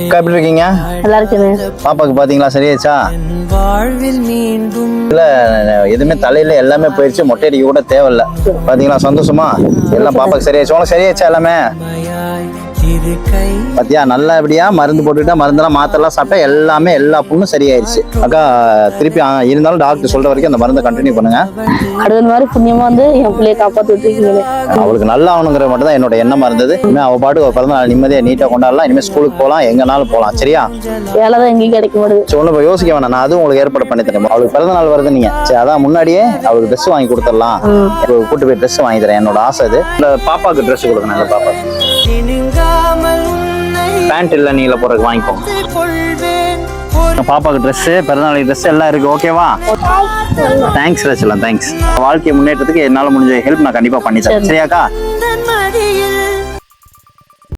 அக்கா எப்படி இருக்கீங்க? நல்லா இருக்குங்க. பாப்பாக்கு பாத்தீங்களா சரியாச்சா? இல்ல எதுவுமே தலையில எல்லாமே போயிடுச்சு, மொட்டை அடிக்க கூட தேவையில்ல. பாத்தீங்களா சந்தோஷமா? எல்லாம் பாப்பாக்கு சரியாச்சு. உனக்கு சரியாச்சா எல்லாமே? பாத்தியா நல்லா எப்படியா மருந்து போட்டுக்கிட்டா மருந்தெல்லாம் மாத்திரலாம் சாப்பிட்டா எல்லாமே எல்லா புண்ணும் சரியாயிருச்சு. அக்கா திருப்பி இருந்தாலும் டாக்டர் சொல்ற வரைக்கும் அந்த மருந்தை கண்டினியூ பண்ணுங்க. அடுத்த மாதிரி புண்ணியமா வந்து என் பிள்ளைய காப்பாத்தி விட்டுருக்கீங்களே. அவளுக்கு நல்லா ஆகணுங்கிற மட்டும் தான் என்னோட எண்ணமா இருந்தது. இனிமே அவ பாட்டு ஒரு பிறந்த நாள் நிம்மதியா நீட்டா கொண்டாடலாம். இனிமே ஸ்கூலுக்கு போகலாம், எங்கனாலும் போகலாம். சரியா? வேலை தான் எங்கேயும் கிடைக்க மாட்டேங்குது. ஒண்ணு யோசிக்க வேணாம், நான் அதுவும் உங்களுக்கு ஏற்பாடு பண்ணி தரேன். அவளுக்கு பிறந்த நாள் வருது, நீங்க சரி அதான் முன்னாடியே அவளுக்கு ட்ரெஸ் வாங்கி கொடுத்துடலாம். கூட்டு போய் ட்ரெஸ் வாங்கி தரேன். என்னோட ஆசை அது. இந்த பாப்பாக்கு ட்ரெஸ் கொடுக்கணும். இந்த பாப்பாக்கு பேண்ட் இல்ல, நீல போறதுக்கு வாங்கிக்கோங்க. பாப்பாக்கு ட்ரெஸ், பிறந்தநாள் ட்ரெஸ் எல்லாம் இருக்கு. ஓகேவா? தேங்க்ஸ் ரச்சலாம், தேங்க்ஸ். வாழ்க்கை முன்னேற்றத்துக்கு என்னால முடிஞ்ச ஹெல்ப் நான் கண்டிப்பா பண்ணி தரேன். சரியாக்கா?